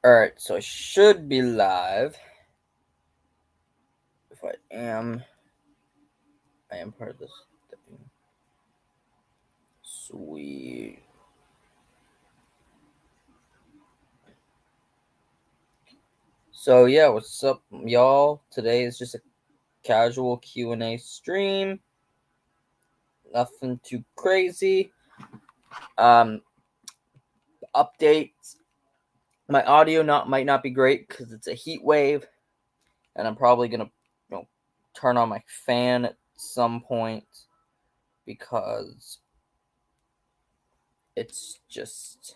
Alright, so I should be live. If I am part of this thing. Sweet. So yeah, what's up, y'all? Today is just a casual Q&A stream. Nothing too crazy. Updates. My audio might not be great because it's a heat wave, and I'm probably gonna turn on my fan at some point because it's just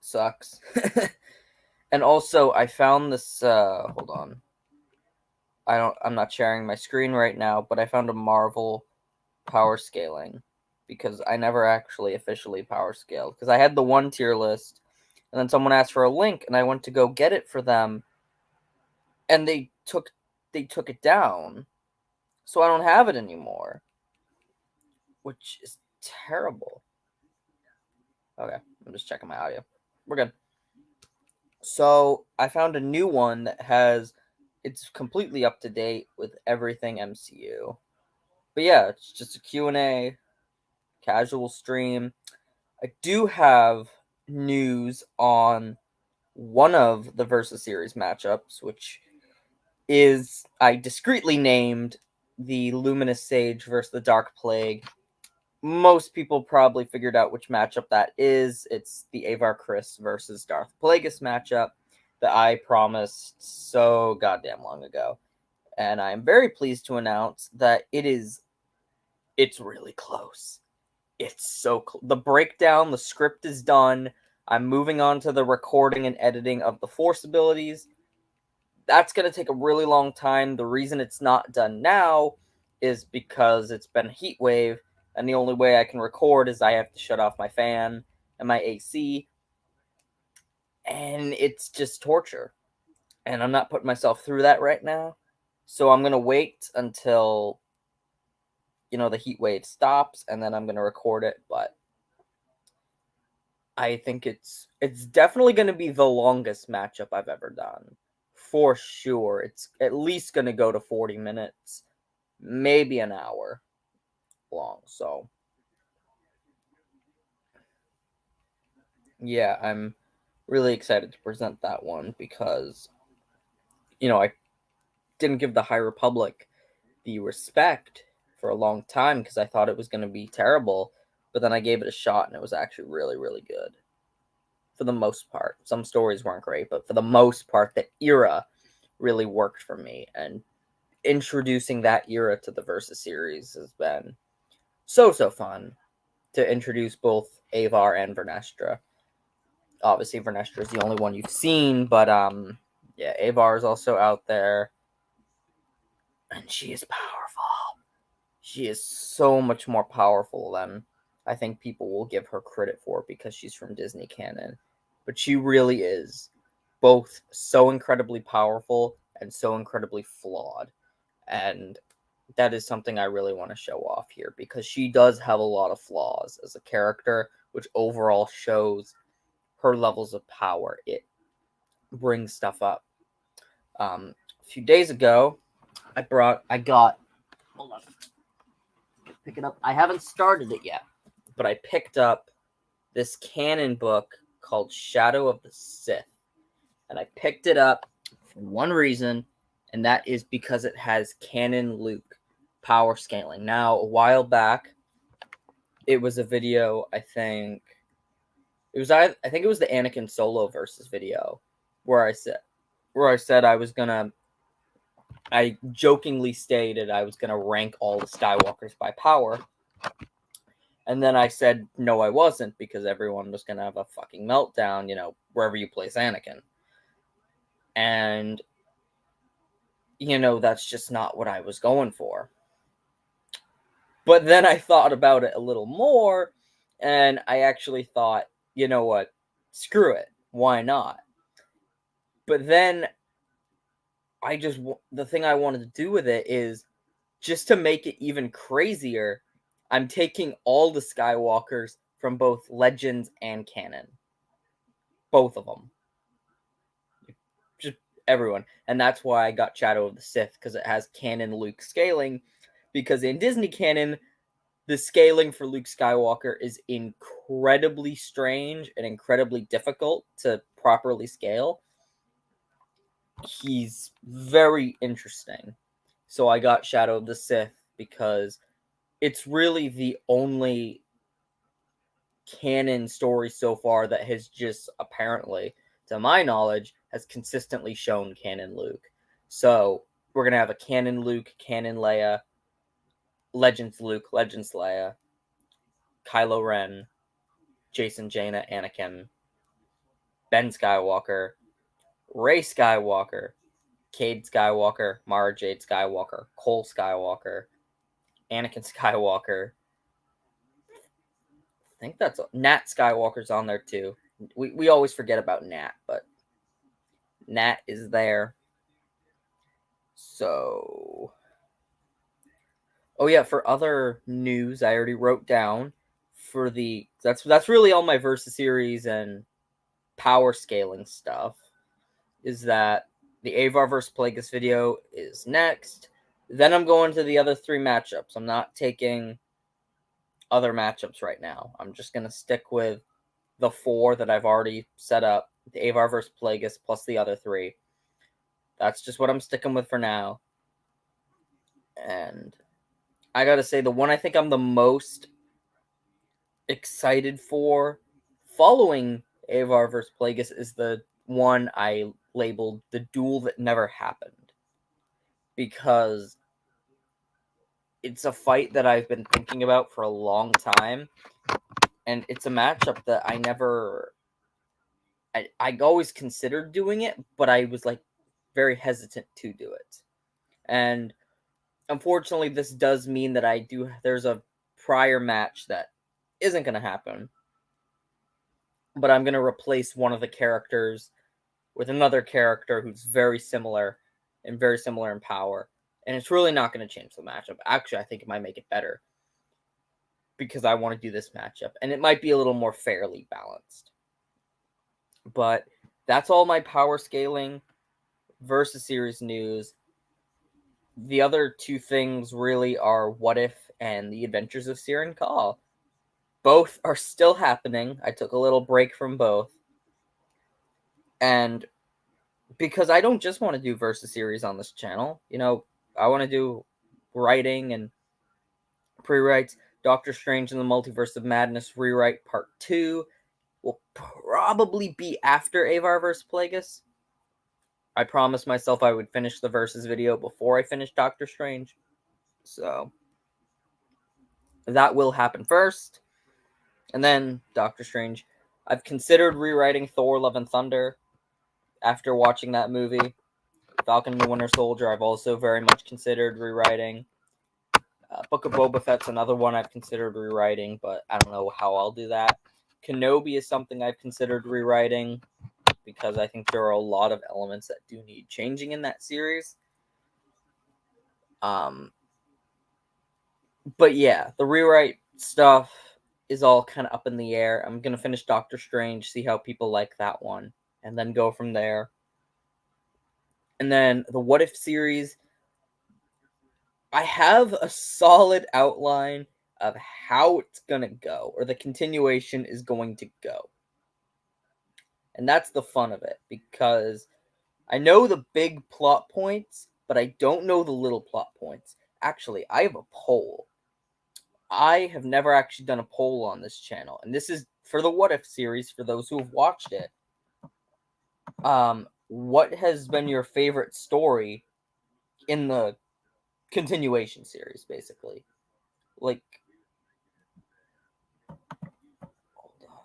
sucks. And also, I found this. Hold on. I'm not sharing my screen right now, but I found a Marvel power scaling because I never actually officially power scaled because I had the 1 tier list, and then someone asked for a link, and I went to go get it for them, and they took it down, so I don't have it anymore, which is terrible. Okay, I'm just checking my audio. We're good. So I found a new one that it's completely up to date with everything MCU. But yeah, it's just a Q&A, casual stream. I do have news on one of the Versus Series matchups, which is I discreetly named the Luminous Sage versus the Dark Plague. Most people probably figured out which matchup that is. It's the Avar Kriss versus Darth Plagueis matchup that I promised so goddamn long ago. And I'm very pleased to announce that it's really close. It's so the breakdown, the script is done. I'm moving on to the recording and editing of the Force abilities. That's going to take a really long time. The reason it's not done now is because it's been a heat wave, and the only way I can record is I have to shut off my fan and my AC, and it's just torture. And I'm not putting myself through that right now, so I'm going to wait until the heat wave stops, and then I'm going to record it. But I think it's definitely going to be the longest matchup I've ever done. For sure. It's at least going to go to 40 minutes, maybe an hour long. So, yeah, I'm really excited to present that one because, I didn't give the High Republic the respect for a long time because I thought it was going to be terrible. But then I gave it a shot, and it was actually really, really good. For the most part. Some stories weren't great, but for the most part, the era really worked for me. And introducing that era to the Versus series has been so fun to introduce both Avar and Vernestra. Obviously, Vernestra is the only one you've seen, but yeah, Avar is also out there, and she is powerful. She is so much more powerful than I think people will give her credit for because she's from Disney canon. But she really is both so incredibly powerful and so incredibly flawed. And that is something I really want to show off here because she does have a lot of flaws as a character, which overall shows her levels of power. It brings stuff up. A few days ago, hold on, pick it up. I haven't started it yet, but I picked up this canon book called Shadow of the Sith. And I picked it up for one reason, and that is because it has canon Luke power scaling. Now, a while back, it was a video, I think it was the Anakin Solo versus video where I said I jokingly stated I was gonna rank all the Skywalkers by power. And then I said no, I wasn't, because everyone was gonna have a fucking meltdown, wherever you place Anakin. And that's just not what I was going for. But then I thought about it a little more, and I actually thought, you know what? Screw it. Why not? But then the thing I wanted to do with it is just to make it even crazier. I'm taking all the Skywalkers from both Legends and canon. both of them, just everyone. And that's why I got Shadow of the Sith, because it has canon Luke scaling, because in Disney canon, the scaling for Luke Skywalker is incredibly strange and incredibly difficult to properly scale. He's very interesting. So I got Shadow of the Sith because it's really the only canon story so far that has just apparently, to my knowledge, has consistently shown canon Luke. So we're gonna have a canon Luke, canon Leia, Legends Luke, Legends Leia, Kylo Ren, Jason, Jaina, Anakin, Ben Skywalker, Rey Skywalker, Cade Skywalker, Mara Jade Skywalker, Cole Skywalker, Anakin Skywalker. I think that's Nat Skywalker's on there too. We always forget about Nat, but Nat is there. So, oh yeah, for other news, I already wrote down for the that's really all my Versus series and power scaling stuff. Is that the Avar vs. Plagueis video is next. Then I'm going to the other 3 matchups. I'm not taking other matchups right now. I'm just going to stick with the 4 that I've already set up. The Avar vs. Plagueis plus the other 3. That's just what I'm sticking with for now. And I gotta say, the one I think I'm the most excited for following Avar vs. Plagueis is the one I labeled the duel that never happened. Because it's a fight that I've been thinking about for a long time. And it's a matchup that I always considered doing it, but I was like very hesitant to do it. And unfortunately, this does mean that there's a prior match that isn't going to happen. But I'm going to replace one of the characters with another character who's very similar in power. And it's really not going to change the matchup. Actually, I think it might make it better because I want to do this matchup. And it might be a little more fairly balanced. But that's all my power scaling versus series news. The other 2 things really are What If and The Adventures of Siren Call. Both are still happening. I took a little break from both. And because I don't just want to do versus series on this channel, I want to do writing and pre-writes. Doctor Strange in the Multiverse of Madness rewrite part 2 will probably be after Avar vs. Plagueis. I promised myself I would finish the Versus video before I finish Doctor Strange. So that will happen first. And then Doctor Strange. I've considered rewriting Thor Love and Thunder after watching that movie. Falcon and the Winter Soldier, I've also very much considered rewriting. Book of Boba Fett's another one I've considered rewriting, but I don't know how I'll do that. Kenobi is something I've considered rewriting because I think there are a lot of elements that do need changing in that series. But yeah, the rewrite stuff is all kind of up in the air. I'm going to finish Doctor Strange, see how people like that one, and then go from there. And then the What If series, I have a solid outline of how it's going to go, or the continuation is going to go. And that's the fun of it, because I know the big plot points, but I don't know the little plot points. Actually, I have a poll. I have never actually done a poll on this channel, and this is for the What If series, for those who have watched it. What has been your favorite story in the continuation series, basically? Like, hold on.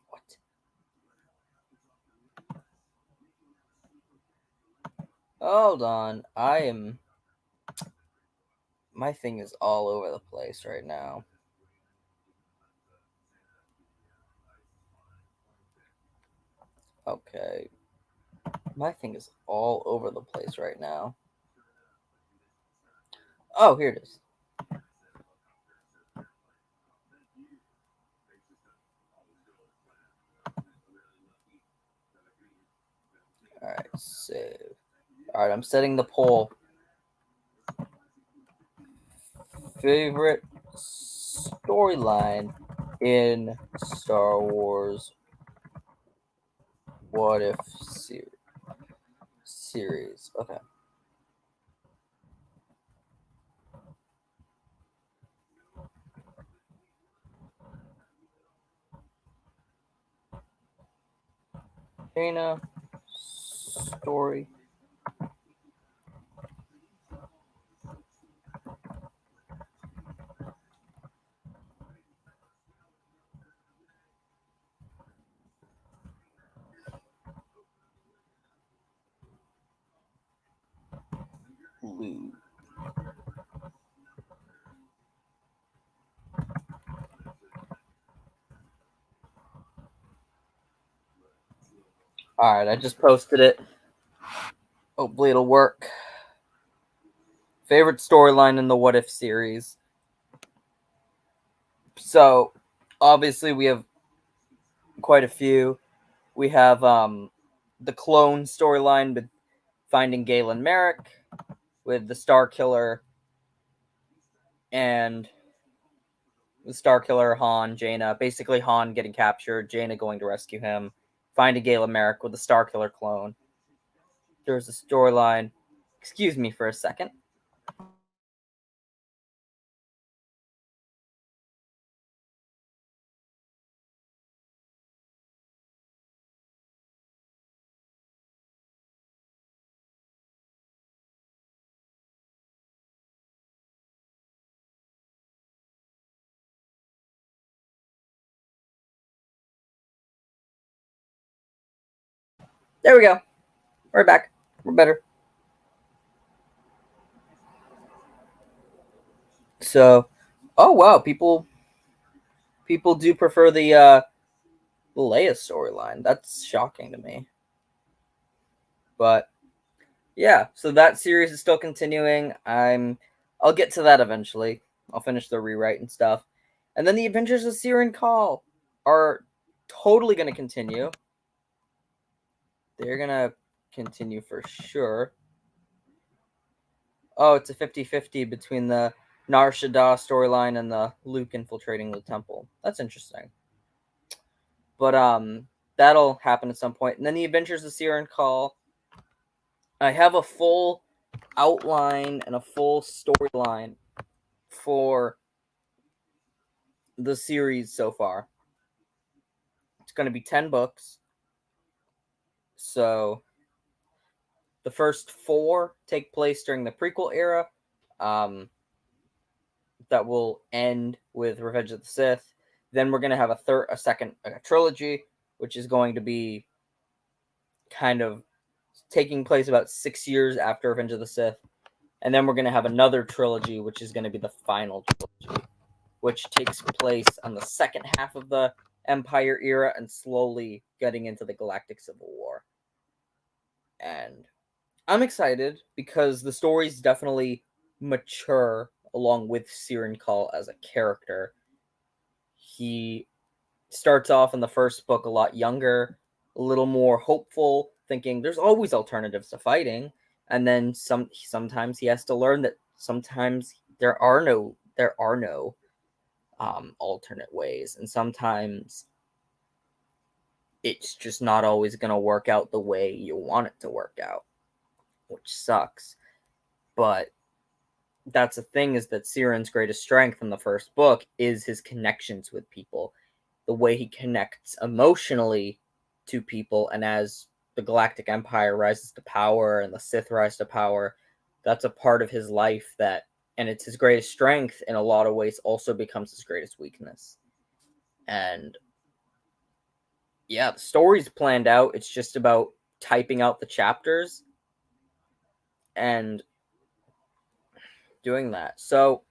What? Hold on. My thing is all over the place right now. Okay. My thing is all over the place right now. Oh, here it is. Alright, save. Alright, I'm setting the poll. Favorite storyline in Star Wars What If series. Okay. Dana story. Blue. Alright, I just posted it. Hopefully it'll work. Favorite storyline in the What If series. So, obviously we have quite a few. We have the clone storyline with finding Galen Merrick, with the Star Killer and the Star Killer, Han, Jaina. Basically, Han getting captured, Jaina going to rescue him, finding Galen Merrick with the Star Killer clone. There's a storyline. Excuse me for a second. There we go. We're back. We're better. So, oh wow, people do prefer the Leia storyline. That's shocking to me. But yeah, so that series is still continuing. I'll get to that eventually. I'll finish the rewrite and stuff. And then the Adventures of Siren Call are totally going to continue. They're going to continue for sure. Oh, it's a 50-50 between the Nar Shaddaa storyline and the Luke infiltrating the temple. That's interesting. But that'll happen at some point. And then the Adventures of Siren Call. I have a full outline and a full storyline for the series so far. It's going to be 10 books. So the first 4 take place during the prequel era. That will end with Revenge of the Sith. Then we're going to have a second trilogy, which is going to be kind of taking place about 6 years after Revenge of the Sith. And then we're going to have another trilogy, which is going to be the final trilogy, which takes place on the second half of the Empire era and slowly getting into the Galactic Civil War. And I'm excited because the stories definitely mature along with Siren Call as a character. He starts off in the first book a lot younger, a little more hopeful, thinking there's always alternatives to fighting. And then sometimes he has to learn that sometimes there are no alternate ways, and sometimes it's just not always going to work out the way you want it to work out, which sucks. But that's the thing, is that Siren's greatest strength in the first book is his connections with people, the way he connects emotionally to people. And as the Galactic Empire rises to power and the Sith rise to power, that's a part of his life that, and it's his greatest strength in a lot of ways, also becomes his greatest weakness. And yeah, the story's planned out. It's just about typing out the chapters and doing that. So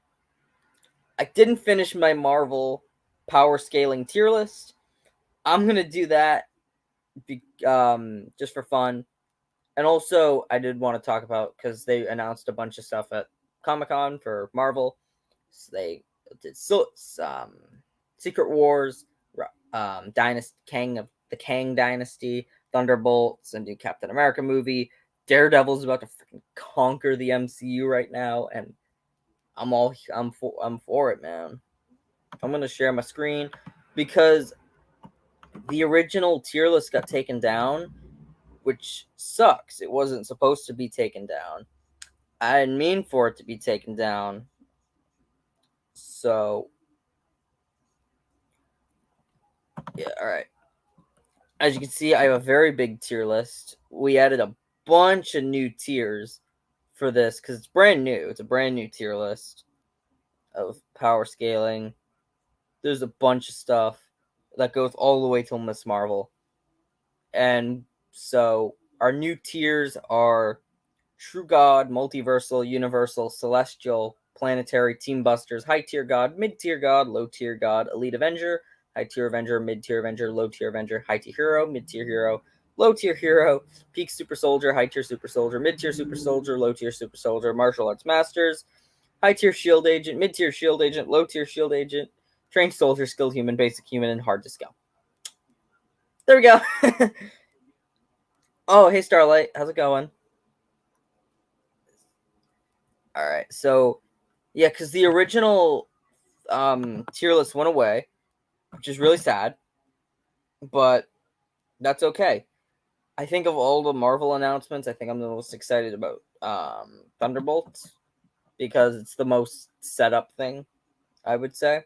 I didn't finish my Marvel power scaling tier list. I'm gonna do that just for fun. And also, I did want to talk about, because they announced a bunch of stuff at Comic-Con for Marvel. So they did Secret Wars, Kang Dynasty, Thunderbolts, and new Captain America movie. Daredevil's about to freaking conquer the MCU right now, and I'm for it, man. I'm gonna share my screen because the original tier list got taken down, which sucks. It wasn't supposed to be taken down. I didn't mean for it to be taken down. So, yeah, alright. As you can see, I have a very big tier list. We added a bunch of new tiers for this because it's brand new. It's a brand new tier list of power scaling. There's a bunch of stuff that goes all the way till Miss Marvel. And so our new tiers are True God, Multiversal, Universal, Celestial, Planetary, Team Busters, High Tier God, Mid Tier God, Low Tier God, Elite Avenger, High Tier Avenger, Mid Tier Avenger, Low Tier Avenger, High Tier Hero, Mid Tier Hero, Low Tier Hero, Peak Super Soldier, High Tier Super Soldier, Mid Tier Super Soldier, Low Tier Super Soldier, Martial Arts Masters, High Tier Shield Agent, Mid Tier Shield Agent, Low Tier Shield Agent, Trained Soldier, Skilled Human, Basic Human, and Hard to Scale. There we go. Oh, hey Starlight, how's it going? All right, so yeah, because the original tier list went away, which is really sad, but that's okay. I think of all the Marvel announcements, I think I'm the most excited about Thunderbolts because it's the most set up thing, I would say.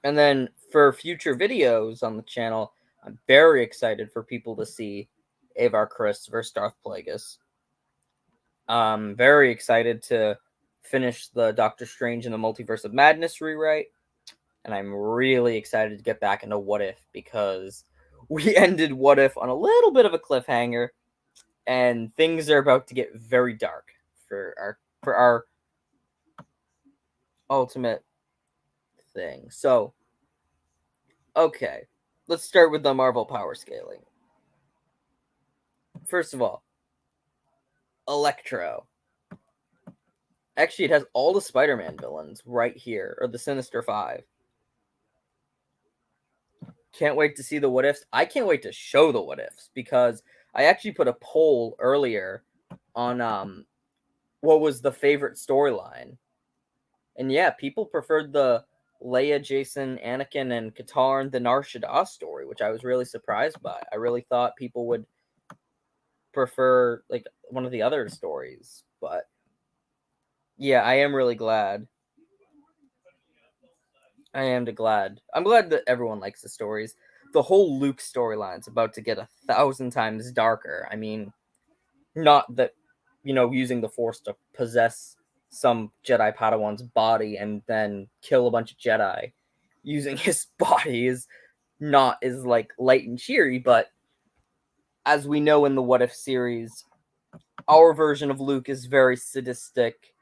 And then for future videos on the channel, I'm very excited for people to see Avar Kriss versus Darth Plagueis. Very excited to finish the Doctor Strange in the Multiverse of Madness rewrite. And I'm really excited to get back into What If because we ended What If on a little bit of a cliffhanger, and things are about to get very dark for our ultimate thing. So, okay, let's start with the Marvel power scaling. First of all, Electro. Actually, it has all the Spider-Man villains right here, or the Sinister Five. Can't wait to see the what ifs. I can't wait to show the what ifs because I actually put a poll earlier on what was the favorite storyline. And yeah, people preferred the Leia, Jason, Anakin, and Katarn, the Nar Shaddaa story, which I was really surprised by. I really thought people would prefer like one of the other stories, but yeah, I am really glad. I'm glad that everyone likes the stories. The whole Luke storyline's about to get 1,000 times darker. I mean, not that, using the Force to possess some Jedi Padawan's body and then kill a bunch of Jedi using his body is not as like light and cheery, but as we know in the What If series, our version of Luke is very sadistic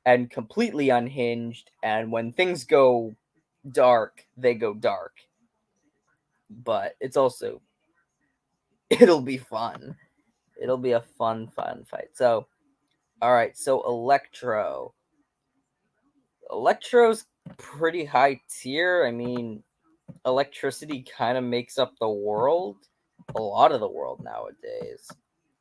and completely unhinged, and when things go dark, they go dark. But it'll be fun. It'll be a fun fight. So, all right, so Electro's pretty high tier. I mean, electricity kind of makes up the world, a lot of the world nowadays.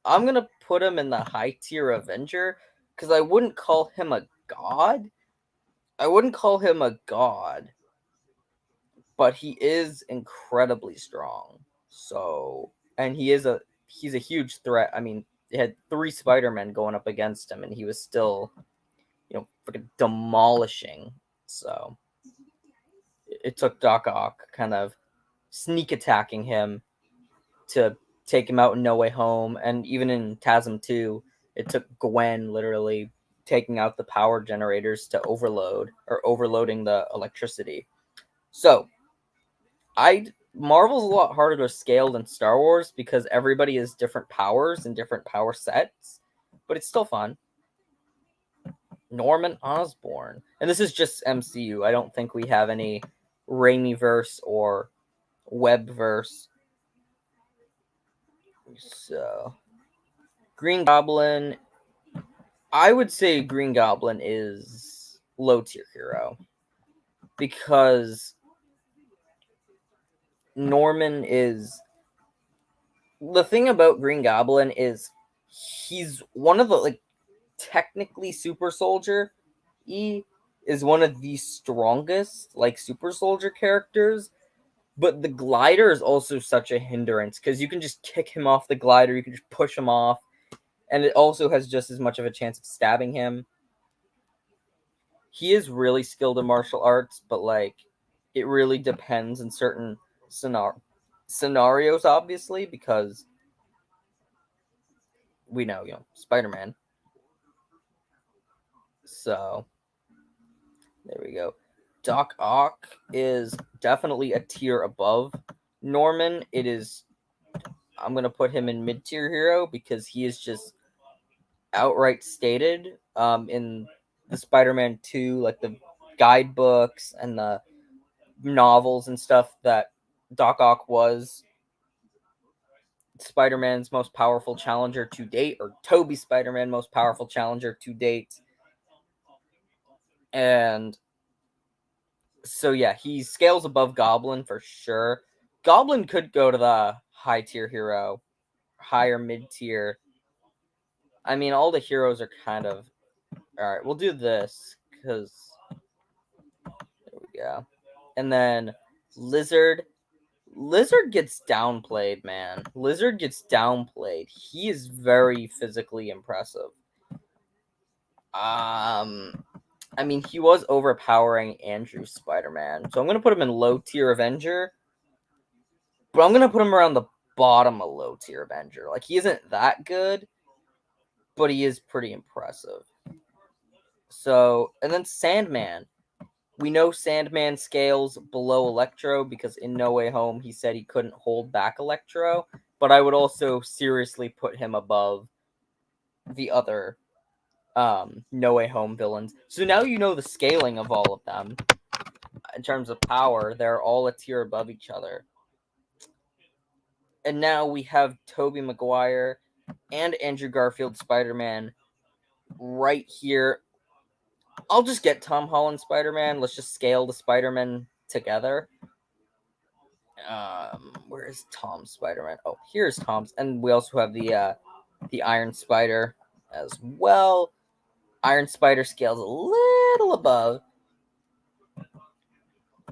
I'm gonna put him in the high tier Avenger because I wouldn't call him a god. But he is incredibly strong. So, and he's a huge threat. I mean, he had 3 Spider-Men going up against him, and he was still, freaking demolishing. So, it took Doc Ock kind of sneak attacking him to take him out in No Way Home, and even in TASM 2, it took Gwen literally taking out the power generators to overloading the electricity. So, Marvel's a lot harder to scale than Star Wars because everybody has different powers and different power sets, but it's still fun. Norman Osborn, and this is just MCU. I don't think we have any Raimiverse or Webverse. So, Green Goblin I would say Green Goblin is low tier hero because Norman is the thing about Green Goblin is he's one of the like technically super soldier is one of the strongest like super soldier characters, but the glider is also such a hindrance because you can just kick him off the glider, you can just push him off, and it also has just as much of a chance of stabbing him. He is really skilled in martial arts, but like it really depends in certain scenarios, obviously, because we know, Spider-Man. So there we go. Doc Ock is definitely a tier above Norman. I'm gonna put him in mid-tier hero because he is just outright stated in the Spider-Man 2, like the guidebooks and the novels and stuff, that Doc Ock was Spider-Man's most powerful challenger to date, or Tobey Spider-Man most powerful challenger to date. And so yeah, he scales above Goblin for sure. Goblin could go to the high tier hero, higher mid tier. I mean, all the heroes are kind of all right. We'll do this because there we go. And then Lizard. Lizard gets downplayed, man. Lizard gets downplayed. He is very physically impressive. I mean, he was overpowering Andrew Spider-Man, so I'm gonna put him in low tier Avenger. But I'm gonna put him around the bottom of low tier Avenger. Like he isn't that good, but he is pretty impressive. So, and then Sandman. We know Sandman scales below Electro because in No Way Home he said he couldn't hold back Electro, but I would also seriously put him above the other No Way Home villains. So now you know the scaling of all of them. In terms of power, they're all a tier above each other. And now we have Tobey Maguire and Andrew Garfield Spider-Man right here. I'll just get Tom Holland Spider-Man. Let's just scale the Spider-Man together. Where is Tom's Spider-Man? Oh, here's Tom's. And we also have the Iron Spider as well. Iron Spider scales a little above.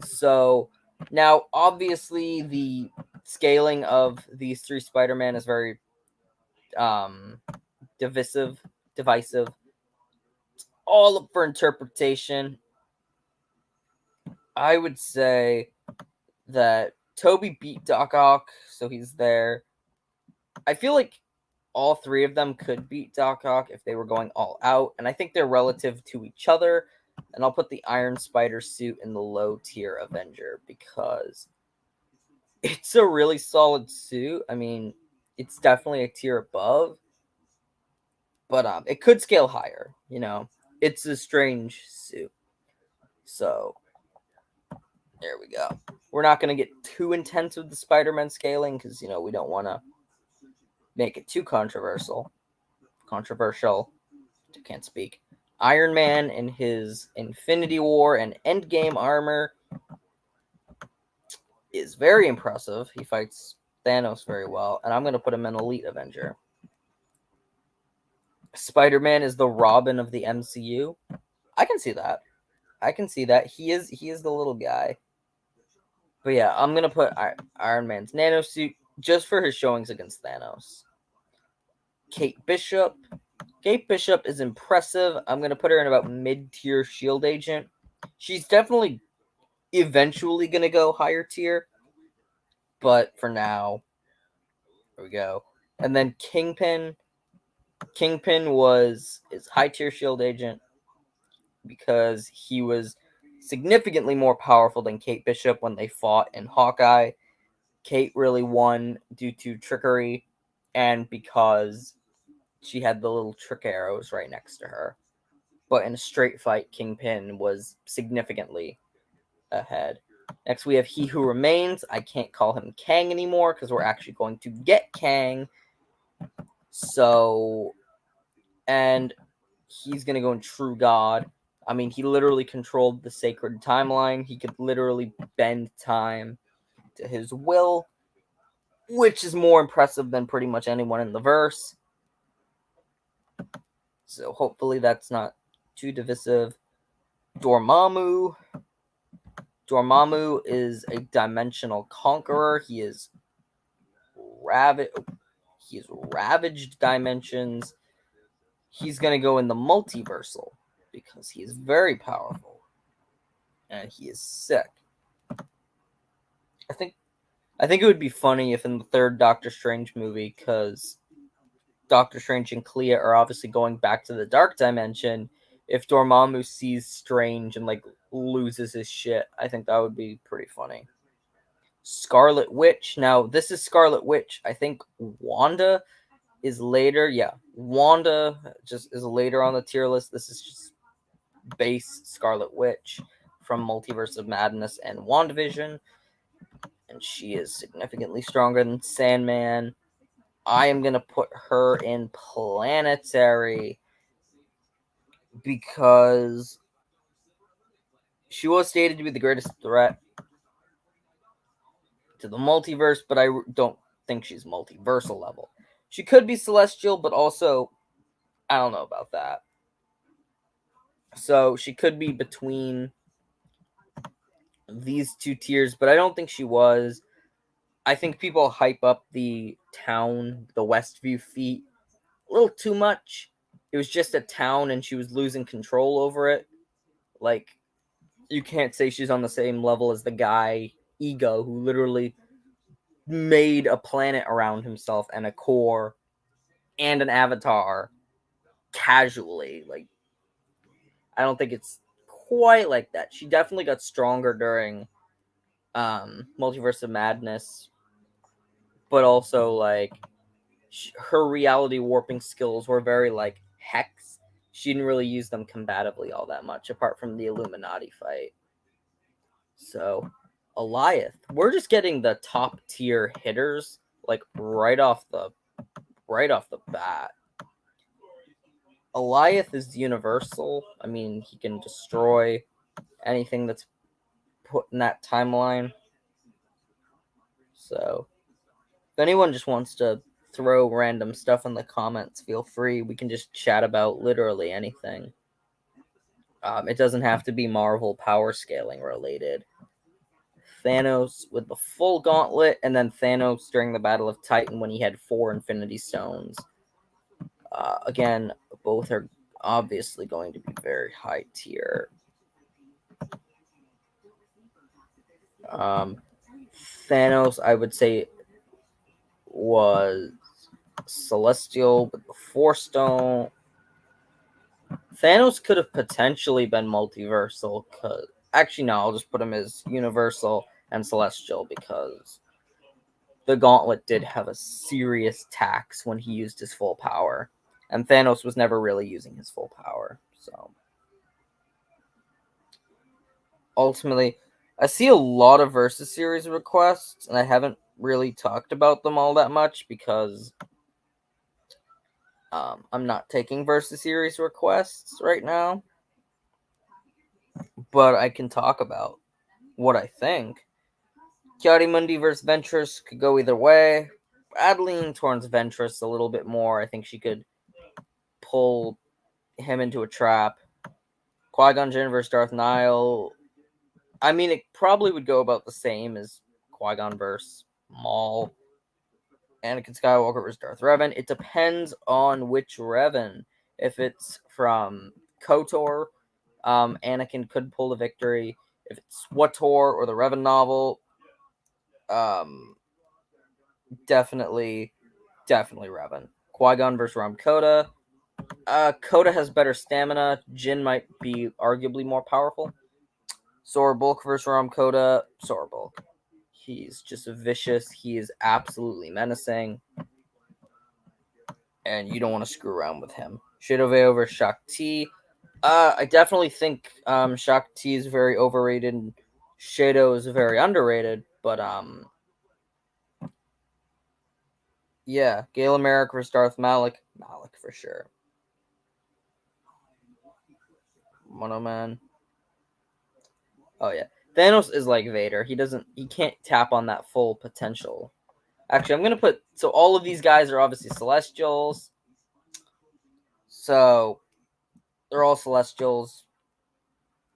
So now, obviously, the scaling of these three Spider-Man is very divisive. It's all up for interpretation. I would say that Tobey beat Doc Ock, so he's there. I feel like all three of them could beat Doc Ock if they were going all out, and I think they're relative to each other. And I'll put the Iron Spider suit in the low tier Avenger because it's a really solid suit. I mean, it's definitely a tier above, but it could scale higher. It's a strange suit. So there we go. We're not going to get too intense with the Spider-Man scaling because we don't want to make it too controversial. I can't speak. Iron Man in his Infinity War and Endgame armor is very impressive. He fights Thanos very well, and I'm going to put him in Elite Avenger. Spider-Man is the Robin of the MCU. I can see that. He is the little guy. But yeah, I'm going to put Iron Man's nano suit just for his showings against Thanos. Kate Bishop. Kate Bishop is impressive. I'm going to put her in about mid-tier Shield Agent. She's definitely eventually going to go higher tier. But for now, there we go. And then Kingpin. Kingpin is high tier Shield Agent because he was significantly more powerful than Kate Bishop when they fought in Hawkeye. Kate really won due to trickery and because she had the little trick arrows right next to her. But in a straight fight, Kingpin was significantly ahead. Next, we have He Who Remains. I can't call him Kang anymore because we're actually going to get Kang. So, and he's gonna go in True God. I mean, he literally controlled the sacred timeline. He could literally bend time to his will, which is more impressive than pretty much anyone in the verse. So hopefully that's not too divisive. Dormammu. Dormammu is a dimensional conqueror. He is ravaged dimensions. He's gonna go in the multiversal because he is very powerful and he is sick. I think it would be funny if in the third Doctor Strange movie, because Doctor Strange and Clea are obviously going back to the dark dimension, if Dormammu sees Strange and like loses his shit, I think that would be pretty funny. Scarlet Witch. Now, this is Scarlet Witch. I think Wanda is later. Yeah, Wanda just is later on the tier list. This is just base Scarlet Witch from Multiverse of Madness and WandaVision. And she is significantly stronger than Sandman. I am going to put her in Planetary because she was stated to be the greatest threat to the multiverse, but I don't think she's multiversal level. She could be celestial, but also, I don't know about that. So she could be between these two tiers, but I don't think she was. I think people hype up the town, the Westview feat, a little too much. It was just a town and she was losing control over it. Like, you can't say she's on the same level as the guy, Ego, who literally made a planet around himself and a core and an avatar casually. Like, I don't think it's quite like that. She definitely got stronger during Multiverse of Madness, but also like her reality warping skills were very like hex. She didn't really use them combatively all that much, apart from the Illuminati fight. So, Eliath, we're just getting the top tier hitters like right off the bat. Eliath is universal. I mean, he can destroy anything that's put in that timeline. So, if anyone just wants to throw random stuff in the comments, feel free. We can just chat about literally anything. It doesn't have to be Marvel power scaling related. Thanos with the full gauntlet, and then Thanos during the Battle of Titan when he had 4 Infinity Stones. Again, both are obviously going to be very high tier. Thanos, I would say, was celestial with the 4 stone. Thanos could have potentially been multiversal. Actually, no, I'll just put him as universal and celestial because the gauntlet did have a serious tax when he used his full power. And Thanos was never really using his full power. So, ultimately, I see a lot of Versus Series requests, and I haven't really talked about them all that much because I'm not taking Versus Series requests right now. But I can talk about what I think. Chiari versus Ventress could go either way. I'd lean towards Ventress a little bit more. I think she could pull him into a trap. Qui-Gon Jinn versus Darth Nihil. I mean, it probably would go about the same as Qui-Gon versus Maul. Anakin Skywalker versus Darth Revan. It depends on which Revan. If it's from KOTOR, Anakin could pull the victory. If it's SWTOR or the Revan novel, definitely Revan. Qui-Gon versus Ram Koda. Koda has better stamina. Jin might be arguably more powerful. Sora Bulk versus Ram Koda. Sora Bulk. He's just vicious. He is absolutely menacing. And you don't want to screw around with him. Shadowveo versus Shakti. I definitely think Shakti is very overrated and Shadow is very underrated. But yeah, Galen Merrick versus Darth Malik. Malik for sure. Mono Man. Oh yeah, Thanos is like Vader. He can't tap on that full potential. Actually, I'm gonna put, so all of these guys are obviously Celestials. So they're all Celestials.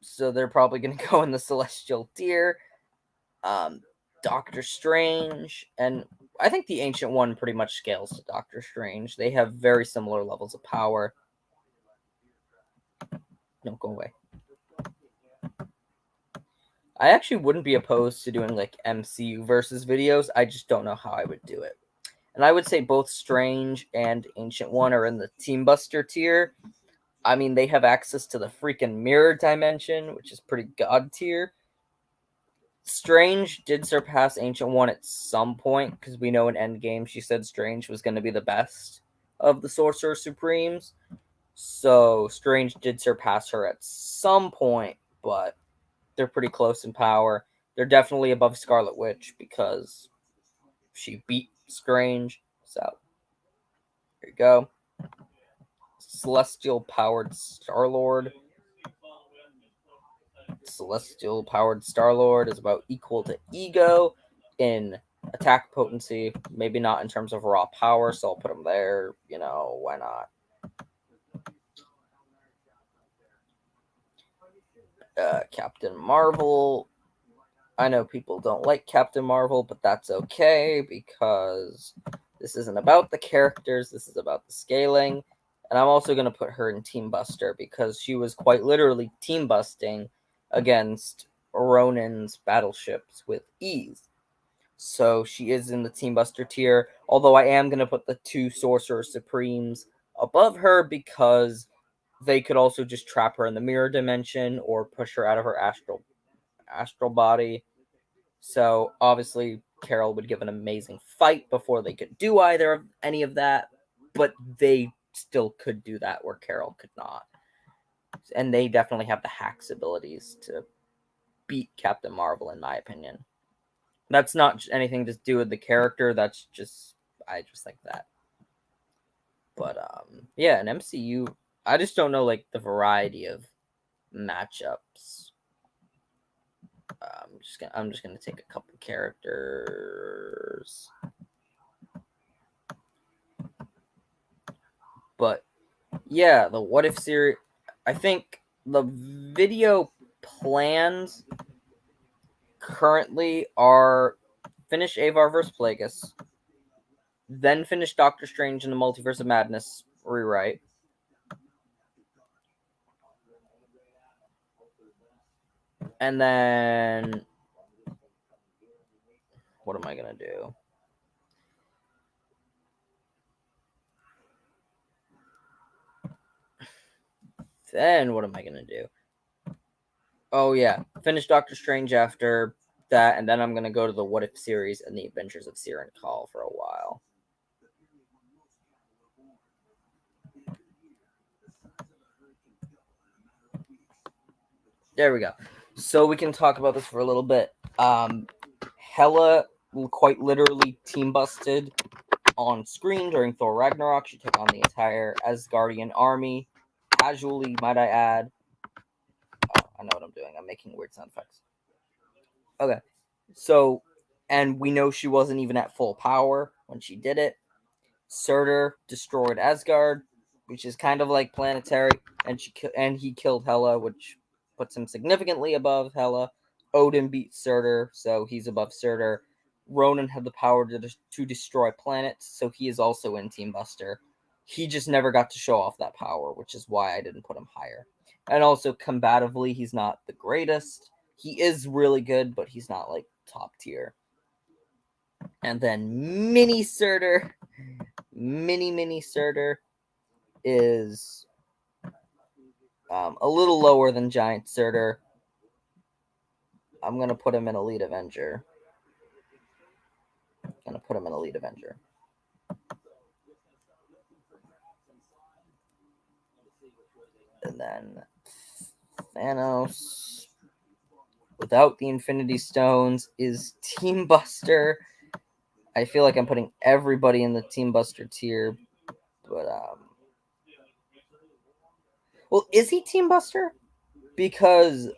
So they're probably gonna go in the Celestial tier. Doctor Strange, and I think the Ancient One pretty much scales to Doctor Strange. They have very similar levels of power. Don't go away. I actually wouldn't be opposed to doing like MCU versus videos. I just don't know how I would do it. And I would say both Strange and Ancient One are in the Team Buster tier. I mean, they have access to the freaking mirror dimension, which is pretty god tier. Strange did surpass Ancient One at some point, because we know in Endgame she said Strange was going to be the best of the Sorcerer Supremes. So Strange did surpass her at some point, but they're pretty close in power. They're definitely above Scarlet Witch because she beat Strange. So there you go. Celestial powered Star-Lord. Celestial powered Star-Lord is about equal to Ego in attack potency. Maybe not in terms of raw power, so I'll put him there. You know, why not? Captain Marvel. I know people don't like Captain Marvel, but that's okay because this isn't about the characters. This is about the scaling. And I'm also going to put her in Team Buster because she was quite literally team busting against Ronin's battleships with ease. So she is in the Team Buster tier, although I am going to put the two Sorcerer Supremes above her because they could also just trap her in the mirror dimension or push her out of her astral body. So obviously Carol would give an amazing fight before they could do either of any of that, but they still could do that where Carol could not. And they definitely have the hacks abilities to beat Captain Marvel, in my opinion. That's not anything to do with the character. That's just, I just like that. But yeah, an MCU. I just don't know like the variety of matchups. I'm just gonna take a couple characters. But yeah, the What If series. I think the video plans currently are finish Avar vs. Plagueis, then finish Doctor Strange in the Multiverse of Madness rewrite. And then what am I gonna do? Then what am I gonna do? Oh yeah, finish Doctor Strange after that, and then I'm gonna go to the What If series and the Adventures of Siren Call for a while. There we go. So we can talk about this for a little bit. Hela quite literally team busted on screen during Thor Ragnarok. She took on the entire Asgardian army, casually, might I add. Oh, I know what I'm doing. I'm making weird sound effects. Okay. So, and we know she wasn't even at full power when she did it. Surtur destroyed Asgard, which is kind of like planetary, and he killed Hela, which puts him significantly above Hela. Odin beat Surtur, so he's above Surtur. Ronan had the power to destroy planets, so he is also in Team Buster. He just never got to show off that power, which is why I didn't put him higher. And also, combatively, he's not the greatest. He is really good, but he's not like top tier. And then Mini Surtur. Mini Surtur is a little lower than Giant Surtur. I'm going to put him in Elite Avenger. And then Thanos, without the Infinity Stones, is Team Buster. I feel like I'm putting everybody in the Team Buster tier, but well, is he Team Buster? because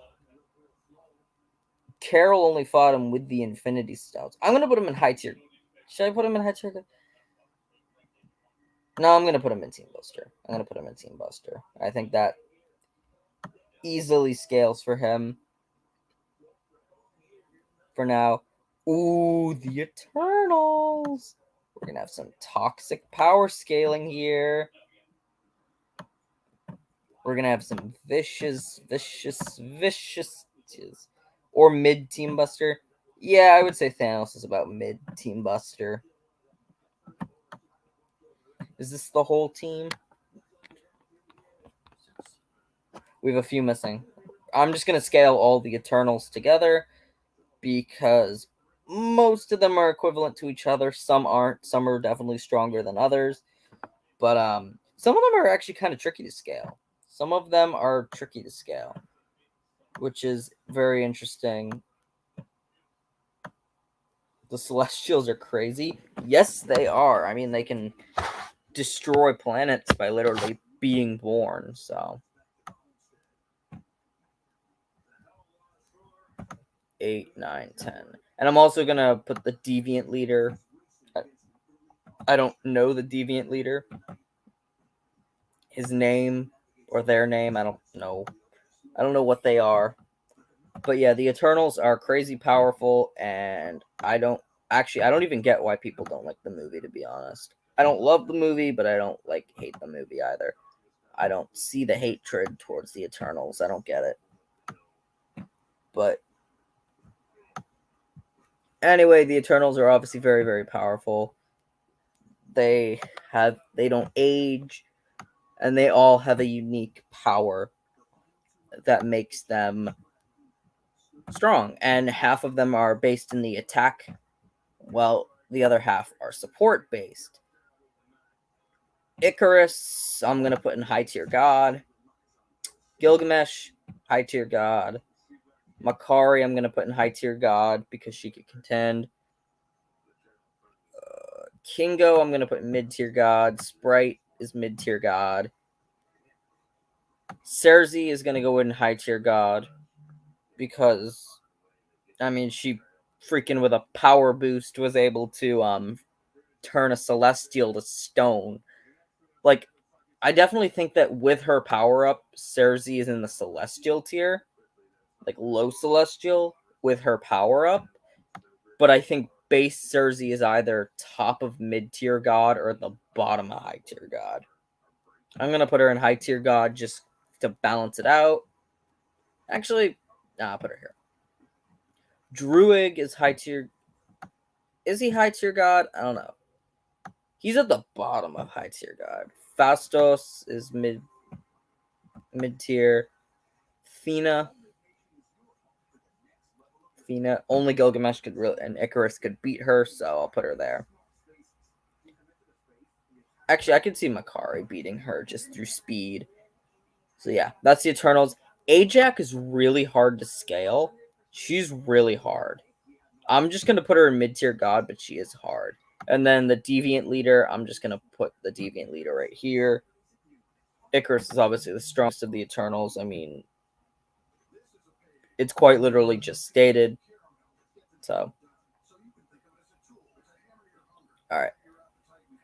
Carol only fought him with the Infinity Stones. I'm gonna put him in high tier. Should I put him in high tier? No, I'm gonna put him in Team Buster. I think that easily scales for him. For now. Ooh, the Eternals. We're gonna have some toxic power scaling here. We're gonna have some vicious. Or mid Team Buster. Yeah, I would say Thanos is about mid Team Buster. Is this the whole team? We have a few missing. I'm just gonna scale all the Eternals together because most of them are equivalent to each other. Some aren't. Some are definitely stronger than others. But some of them are actually kind of tricky to scale. Which is very interesting. The Celestials are crazy. Yes, they are. I mean, they can destroy planets by literally being born, so. 8, 9, 10. And I'm also going to put the Deviant Leader. I don't know the Deviant Leader. His name or their name, I don't know. I don't know what they are. But yeah, the Eternals are crazy powerful, and I don't even get why people don't like the movie, to be honest. I don't love the movie, but I don't hate the movie either. I don't see the hatred towards the Eternals. I don't get it. But anyway, the Eternals are obviously very, very powerful. They don't age, and they all have a unique power that makes them strong. And half of them are based in the attack, while the other half are support based. Icarus, I'm gonna put in high tier god. Gilgamesh, high tier god. Makari, I'm gonna put in high tier god because she could contend. Kingo, I'm gonna put in mid tier god. Sprite is mid tier god. Cersei is gonna go in high tier god because, I mean, she freaking with a power boost was able to turn a celestial to stone. Like, I definitely think that with her power up, Cersei is in the celestial tier, like low celestial with her power up. But I think base Cersei is either top of mid tier god or the bottom of high tier god. I'm gonna put her in high tier god just to balance it out. Actually, I'll put her here. Druig is high tier. Is he high tier god? I don't know. He's at the bottom of high tier god. Fastos is mid tier. Fina, only Gilgamesh could really, and Icarus could beat her, so I'll put her there. Actually, I could see Makari beating her just through speed. So yeah, that's the Eternals. Ajax is really hard to scale. She's really hard. I'm just gonna put her in mid tier god, but she is hard. And then the Deviant Leader, I'm just gonna put the Deviant Leader right here. Icarus is obviously the strongest of the Eternals. I mean, it's quite literally just stated. So, all right.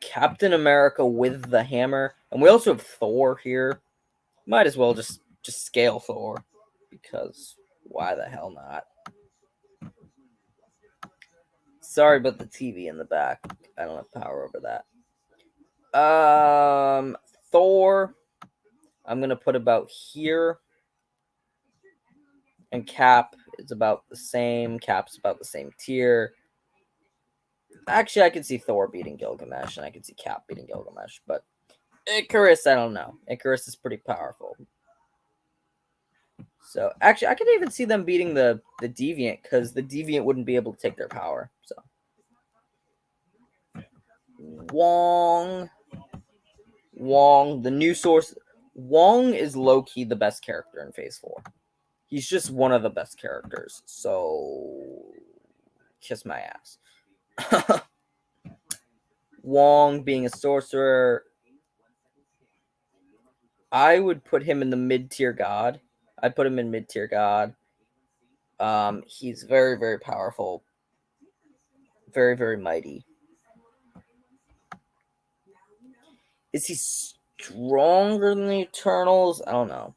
Captain America with the hammer, and we also have Thor here. Might as well just scale Thor, because why the hell not? Sorry about the TV in the back. I don't have power over that. Thor, I'm gonna put about here, and Cap is about the same. Cap's about the same tier. Actually, I could see Thor beating Gilgamesh, and I could see Cap beating Gilgamesh, but Icarus, I don't know. Icarus is pretty powerful. So, actually, I could even see them beating the Deviant, because the Deviant wouldn't be able to take their power. So, Wong, the new source. Wong is low-key the best character in Phase 4. He's just one of the best characters. So, kiss my ass. Wong being a sorcerer, I would put him in the mid-tier god. I'd put him in mid-tier god. He's very, very powerful. Very, very mighty. Is he stronger than the Eternals? I don't know.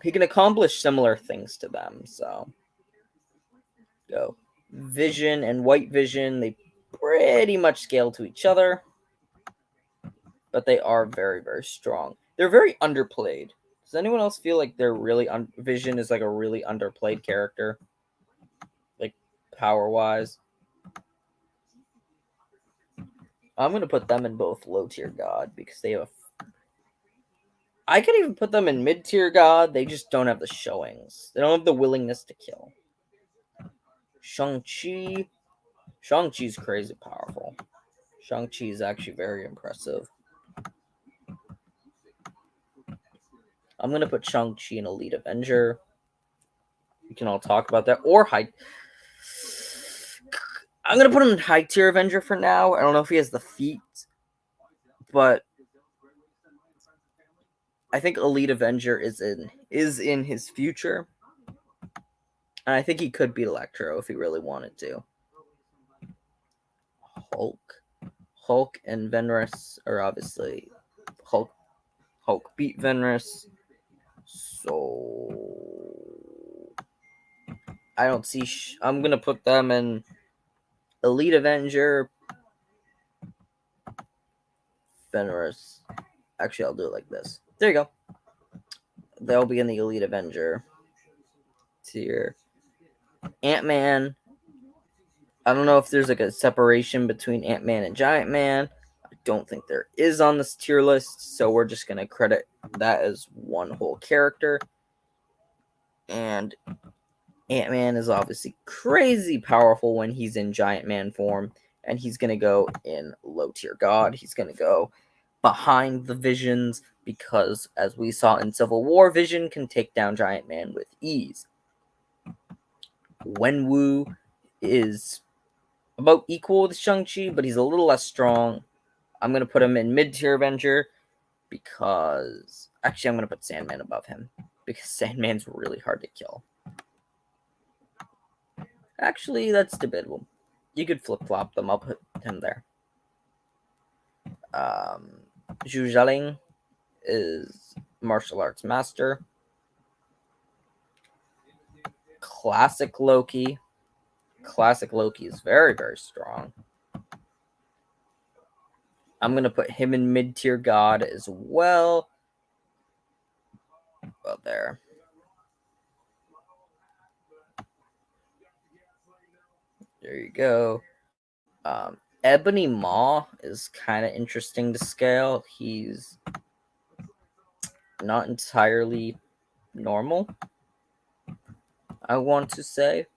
He can accomplish similar things to them, so go. Vision and White Vision, they pretty much scale to each other, but they are very, very strong. They're very underplayed. Does anyone else feel like they're really Vision is like a really underplayed character, like power-wise? I'm gonna put them in both low tier god because they have. I could even put them in mid tier god. They just don't have the showings. They don't have the willingness to kill. Shang-Chi. Shang-Chi's crazy powerful. Shang-Chi is actually very impressive. I'm gonna put Shang-Chi in Elite Avenger. We can all talk about that. Or high. I'm gonna put him in high tier Avenger for now. I don't know if he has the feat, but I think Elite Avenger is in his future. And I think he could beat Electro if he really wanted to. Hulk and Venrus are obviously Hulk beat Venrus. So I don't see. I'm gonna put them in Elite Avenger. Venrus. Actually, I'll do it like this. There you go. They'll be in the Elite Avenger tier. Ant-Man. I don't know if there's like a separation between Ant-Man and Giant Man. I don't think there is on this tier list, so we're just gonna credit that as one whole character. And Ant-Man is obviously crazy powerful when he's in Giant Man form, and he's gonna go in low tier god. He's gonna go behind the Visions because, as we saw in Civil War, Vision can take down Giant Man with ease. Wenwu is about equal with Shang-Chi, but he's a little less strong. I'm going to put him in mid-tier Avenger because... Actually, I'm going to put Sandman above him because Sandman's really hard to kill. Actually, that's debatable. You could flip-flop them. I'll put him there. Zhu Zhaling is martial arts master. Classic Loki. Classic Loki is very, very strong. I'm going to put him in mid-tier god as well. Well, there. There you go. Ebony Maw is kind of interesting to scale. He's not entirely normal, I want to say.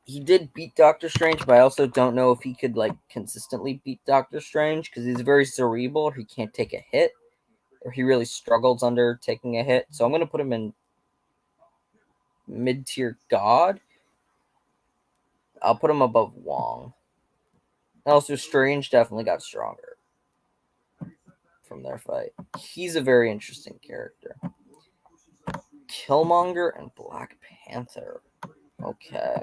He did beat Doctor Strange, but I also don't know if he could like consistently beat Doctor Strange because he's very cerebral. He can't take a hit, or he really struggles under taking a hit. So I'm going to put him in mid-tier God. I'll put him above Wong. Also, Strange definitely got stronger from their fight. He's a very interesting character. Killmonger and Black Panther. Okay.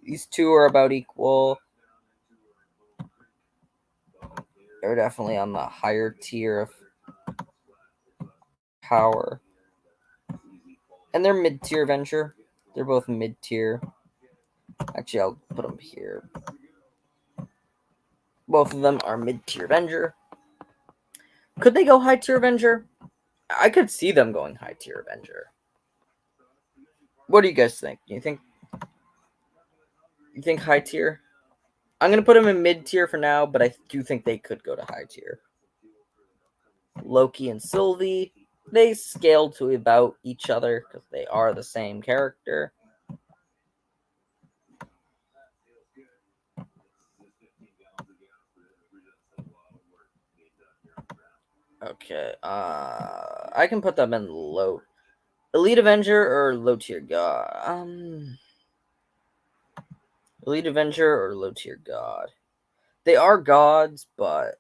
These two are about equal. They're definitely on the higher tier of power. And they're mid-tier Avenger. They're both mid-tier. Actually, I'll put them here. Both of them are mid-tier Avenger. Could they go high-tier Avenger? I could see them going high-tier Avenger. What do you guys think? You think high tier? I'm going to put them in mid-tier for now, but I do think they could go to high tier. Loki and Sylvie, they scale to about each other because they are the same character. Okay, I can put them in low. Elite Avenger or low tier god? Elite Avenger or low tier god? They are gods, but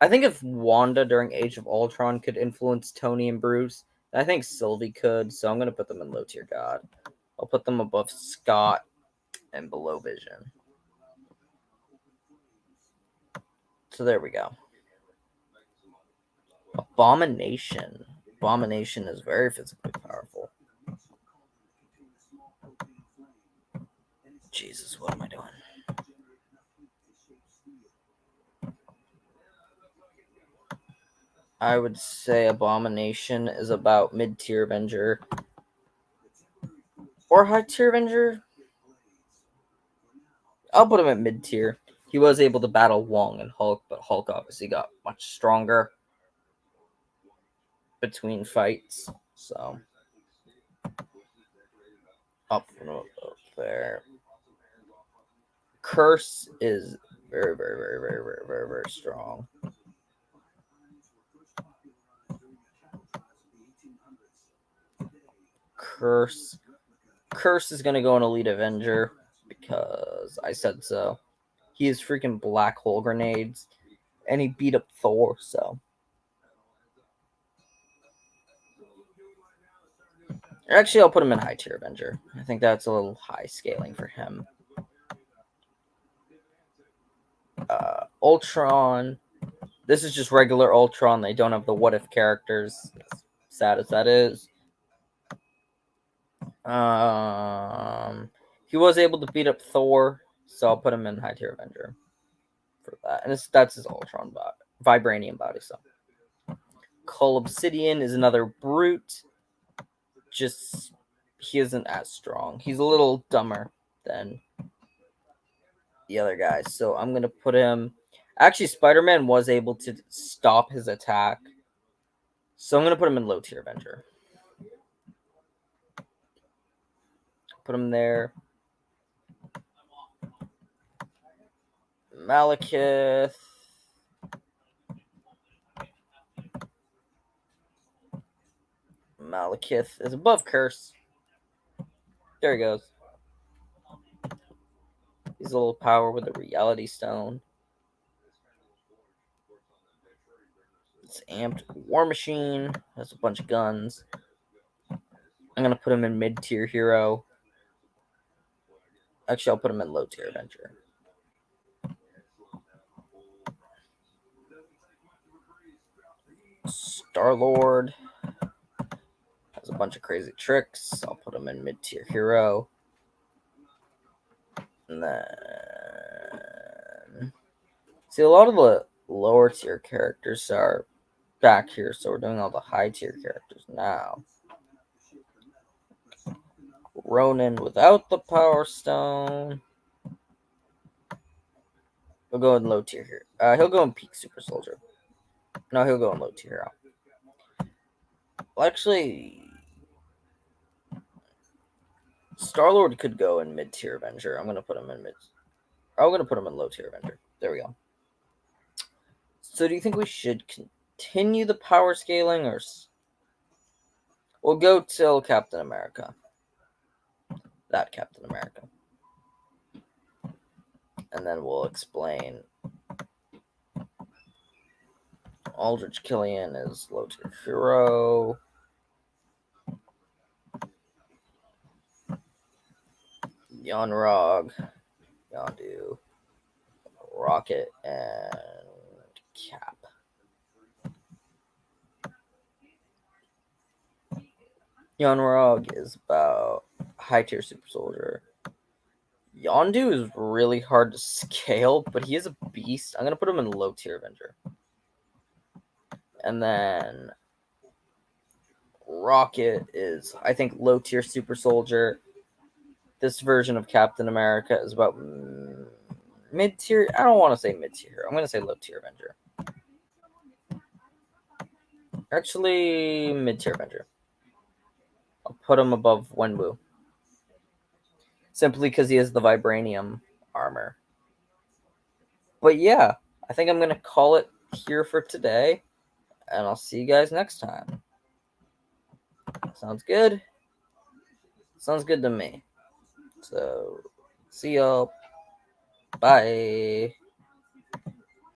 I think if Wanda during Age of Ultron could influence Tony and Bruce, I think Sylvie could, so I'm going to put them in low tier God. I'll put them above Scott and below Vision. So there we go. Abomination. Abomination is very physically powerful. Jesus, what am I doing? I would say Abomination is about mid-tier Avenger. Or high-tier Avenger? I'll put him at mid-tier. He was able to battle Wong and Hulk, but Hulk obviously got much stronger between fights. So, up there. Curse is very, very, very, very, very, very, very strong. Curse is going to go in Elite Avenger because I said so. He has freaking black hole grenades, and he beat up Thor, so. Actually, I'll put him in high tier Avenger. I think that's a little high scaling for him. Ultron. This is just regular Ultron. They don't have the what if characters. As sad as that is. He was able to beat up Thor, so I'll put him in high tier Avenger for that. And that's his Ultron body, vibranium body. So, Cull Obsidian is another brute. Just he isn't as strong. He's a little dumber than the other guys. So I'm gonna put him. Actually, Spider-Man was able to stop his attack, so I'm gonna put him in low tier Avenger. Put him there. Malekith. Malekith is above Curse. There he goes. He's a little power with a reality stone. It's amped. War Machine has a bunch of guns. I'm gonna put him in mid-tier hero. Actually, I'll put him in low-tier Avenger. Star-Lord has a bunch of crazy tricks. I'll put him in mid-tier hero. And then, see, a lot of the lower tier characters are back here, so we're doing all the high tier characters now. Ronan without the Power Stone. He'll go in low tier here. He'll go in peak Super Soldier. No, he'll go in low tier hero. Well, actually, Star-Lord could go in mid tier Avenger. I'm gonna put him in mid. I'm gonna put him in low tier Avenger. There we go. So, do you think we should continue the power scaling, or we'll go till Captain America? That Captain America, and then we'll explain. Aldrich Killian is low tier hero. Yonrog, Yondu, Rocket, and Cap. Yonrog is about high tier super soldier. Yondu is really hard to scale, but he is a beast. I'm gonna put him in low tier Avenger. And then Rocket is, I think, low tier super soldier. This version of Captain America is about mid tier. I don't want to say mid tier. I'm gonna say low tier Avenger. Actually, mid tier Avenger. I'll put him above Wenwu. Simply because he has the vibranium armor. But yeah, I think I'm going to call it here for today. And I'll see you guys next time. Sounds good? Sounds good to me. So, see y'all. Bye.